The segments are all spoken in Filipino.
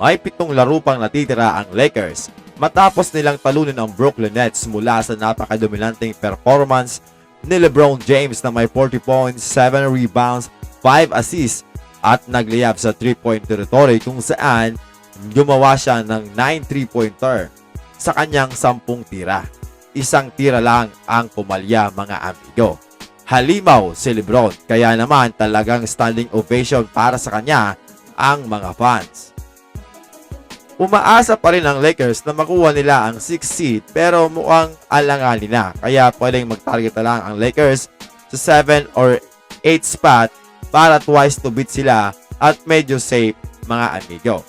May 7 laro pang natitira ang Lakers matapos nilang talunin ang Brooklyn Nets mula sa napakadominanteng performance ni LeBron James na may 40 points, 7 rebounds, 5 assists at nagliyab sa 3-point territory kung saan gumawa siya ng 9 3-pointer sa kanyang 10 tira. Isang tira lang ang pumalya mga amigo. Halimaw si LeBron kaya naman talagang standing ovation para sa kanya ang mga fans. Umaasa pa rin ang Lakers na makuha nila ang 6th seed pero mukhang alanganin na kaya pwedeng mag-target na lang ang Lakers sa 7 or 8 spot para twice to beat sila at medyo safe mga amigo.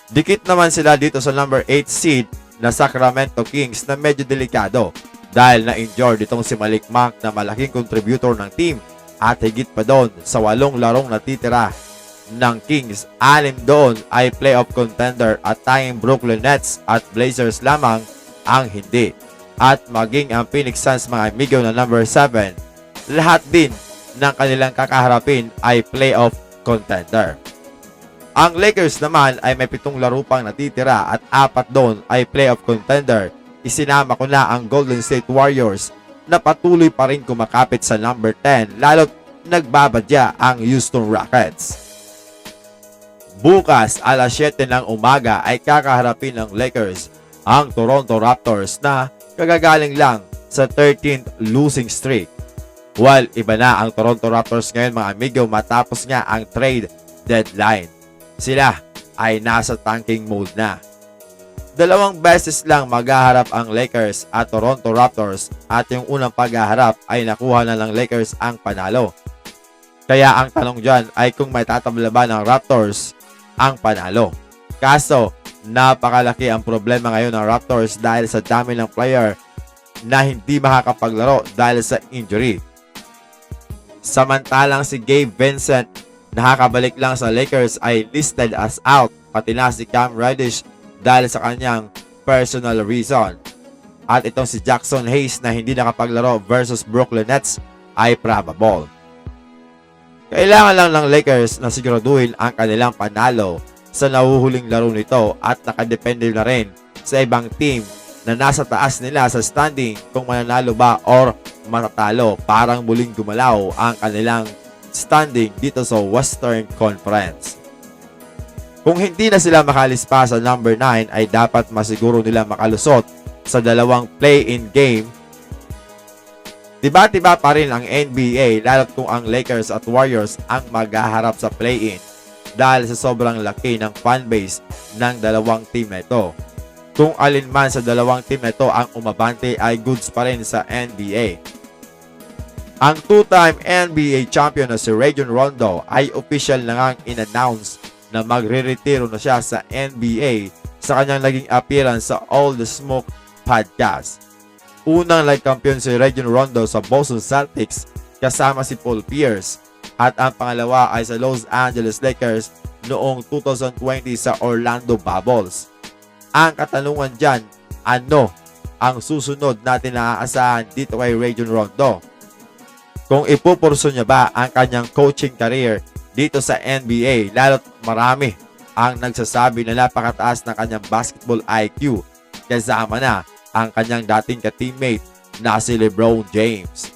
Dikit naman sila dito sa number 8 seed na Sacramento Kings na medyo delikado dahil na-injured itong si Malik Monk na malaking contributor ng team at higit pa doon sa 8 larong natitira ng Kings, 6 doon ay playoff contender at tanging Brooklyn Nets at Blazers lamang ang hindi. At maging ang Phoenix Suns mga amigo na number 7, lahat din ng kanilang kakaharapin ay playoff contender. Ang Lakers naman ay may 7 laro pang natitira at 4 doon ay playoff contender. Isinama ko na ang Golden State Warriors na patuloy pa rin kumakapit sa number 10 lalo't nagbabadya ang Houston Rockets. Bukas alas 7 ng umaga ay kakaharapin ng Lakers ang Toronto Raptors na kagagaling lang sa 13th losing streak. While iba na ang Toronto Raptors ngayon mga amigo matapos nga ang trade deadline. Sila ay nasa tanking mode na. 2 beses lang maghaharap ang Lakers at Toronto Raptors at yung unang paghaharap ay nakuha na ng Lakers ang panalo. Kaya ang tanong dyan ay kung may tatabla ba ng Raptors ang panalo. Kaso, napakalaki ang problema ngayon ng Raptors dahil sa dami ng player na hindi makakapaglaro dahil sa injury. Samantalang si Gabe Vincent nakakabalik lang sa Lakers ay listed as out, pati na si Cam Reddish dahil sa kanyang personal reason. At itong si Jackson Hayes na hindi nakapaglaro versus Brooklyn Nets ay probable. Kailangan lang ng Lakers na siguraduhin ang kanilang panalo sa nahuhuling laro nito at nakadepende na rin sa ibang team na nasa taas nila sa standing kung mananalo ba or matatalo parang muling gumalaw ang kanilang standing dito sa Western Conference. Kung hindi na sila makalis pa sa number 9 ay dapat masiguro nila makalusot sa 2 play-in game. Diba-diba pa rin ang NBA lalo't kung ang Lakers at Warriors ang maghaharap sa play-in dahil sa sobrang laki ng fanbase ng 2 team na ito. Kung alin man sa 2 team na ito ang umabante ay goods pa rin sa NBA. Ang 2-time NBA champion na si Rajon Rondo ay official na ngang in-announce na magre-retiro na siya sa NBA sa kanyang naging appearance sa All the Smoke podcast. Unang light champion si Rajon Rondo sa Boston Celtics kasama si Paul Pierce at ang pangalawa ay sa Los Angeles Lakers noong 2020 sa Orlando Bubbles. Ang katanungan dyan, ano ang susunod natin na aasahan dito kay Rajon Rondo? Kung ipupurso niya ba ang kanyang coaching career dito sa NBA, lalo't marami ang nagsasabi na napakataas ng kanyang basketball IQ kasama na ang kanyang dating ka-teammate na si LeBron James.